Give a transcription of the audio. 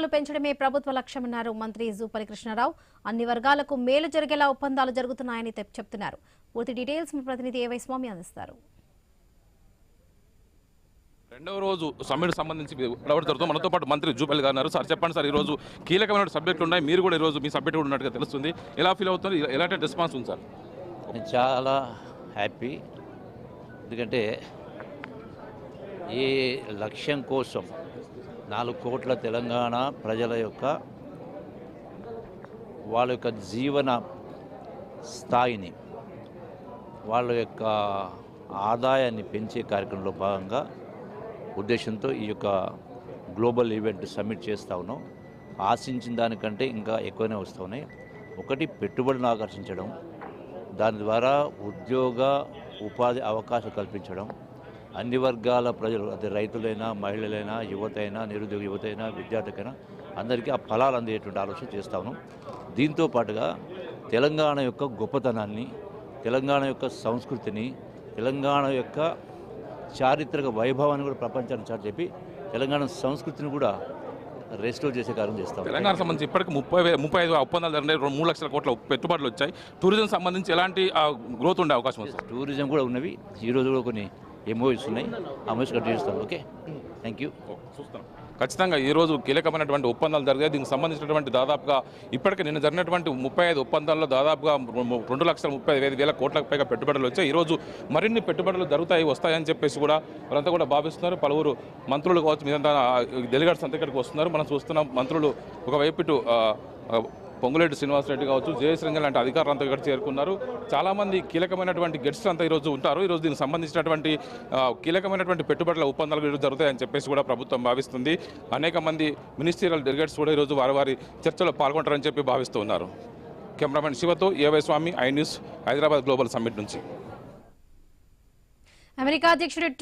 ప్రయోజనాలు పెంచడమే ప్రభుత్వ లక్ష్యమన్నారు మంత్రి జూపల్లి కృష్ణారావు. అన్ని వర్గాలకు మేలు జరిగేలా ఒప్పందాలు జరుగుతున్నాయని చెప్తున్నారు. పూర్తి డీటెయిల్స్ మా ప్రతినిధి ఏవై స్వామి అందిస్తారు. రెండవ రోజు సమ్మెకు సంబంధించి ప్రవర్తనతో మనతో పాటు మంత్రి జూపల్లి గారు ఉన్నారు. సార్ చెప్పండి సార్, ఈరోజు కీలకమైన సబ్జెక్టులు ఉన్నాయి, మీరు కూడా ఈరోజు మీ సబ్జెక్ట్ కూడా ఉన్నట్టుగా తెలుస్తుంది. ఎలా ఫీల్ అవుతుంది, ఎలాంటి రెస్పాన్స్ ఉంది సార్? నేను చాలా హ్యాపీ, ఎందుకంటే ఈ లక్ష్యం కోసం 4 కోట్ల తెలంగాణ ప్రజల యొక్క వాళ్ళ యొక్క జీవన స్థాయిని, వాళ్ళ యొక్క ఆదాయాన్ని పెంచే కార్యక్రమంలో భాగంగా ఉద్దేశంతో ఈ యొక్క గ్లోబల్ ఈవెంట్ సబ్మిట్ చేస్తూ ఉన్నాం. ఆశించిన దానికంటే ఇంకా ఎక్కువనే వస్తూ ఉన్నాయి. ఒకటి, పెట్టుబడులను ఆకర్షించడం, దాని ద్వారా ఉద్యోగ ఉపాధి అవకాశం కల్పించడం, అన్ని వర్గాల ప్రజలు, అది రైతులైనా, మహిళలైనా, యువత అయినా, నిరుద్యోగ యువత అయినా, విద్యార్థికైనా అందరికీ ఆ ఫలాలు అందేటువంటి ఆలోచన చేస్తా ఉన్నాం. దీంతో పాటుగా తెలంగాణ యొక్క గొప్పతనాన్ని, తెలంగాణ యొక్క సంస్కృతిని, తెలంగాణ యొక్క చారిత్రక వైభవాన్ని కూడా ప్రపంచానికి చాటి చెప్పి తెలంగాణ సంస్కృతిని కూడా రెస్టోర్ చేసే కార్యం చేస్తాం. తెలంగాణ సంబంధించి ఇప్పటికి 35 ఒప్పందాలు జరిగినాయి, 3 లక్షల కోట్ల పెట్టుబడులు వచ్చాయి. టూరిజం సంబంధించి ఎలాంటి గ్రోత్ ఉండే అవకాశం ఉంది? టూరిజం కూడా ఉన్నవి. ఈరోజు కూడా కొన్ని ఎంఓయూస్ ఉన్నాయి, ఆ ఎంఓయూస్ కంటిన్యూ చేస్తాం. Okay, thank you. చూస్తాం. ఖచ్చితంగా ఈరోజు కీలకమైనటువంటి ఒప్పందాలు జరిగాయి. దీనికి సంబంధించినటువంటి దాదాపుగా ఇప్పటికే నిన్న జరిగినటువంటి 35 ఒప్పందాల్లో దాదాపుగా 2,35,000 కోట్లకు పైగా పెట్టుబడులు వచ్చాయి. ఈరోజు మరిన్ని పెట్టుబడులు వస్తాయని చెప్పేసి కూడా వాళ్ళంతా కూడా భావిస్తున్నారు. పలువురు మంత్రులు కావచ్చు, మీదంతా డెలిగేట్స్ అంతా ఇక్కడికి వస్తున్నారు. మనం చూస్తున్నాం, మంత్రులు ఒకవైపు ఇటు పొంగులేటి శ్రీనివాసరెడ్డి కావచ్చు, జయశ్రీంగల్ లాంటి అధికారులంతా ఇక్కడ చేరుకున్నారు. చాలామంది కీలకమైనటువంటి గెస్ట్స్ అంతా ఈరోజు ఉంటారు. ఈరోజు దీనికి సంబంధించినటువంటి కీలకమైనటువంటి పెట్టుబడుల ఒప్పందాలు ఈరోజు జరుగుతాయని చెప్పేసి కూడా ప్రభుత్వం భావిస్తుంది. అనేక మంది మినిస్టీరియల్ డెలిగేట్స్ కూడా ఈరోజు వారి చర్చలో పాల్గొంటారని చెప్పి భావిస్తూ ఉన్నారు. కెమెరామెన్ శివతో A Y Swamy, I news, Hyderabad global summit నుంచి. అమెరికా అధ్యక్షుడు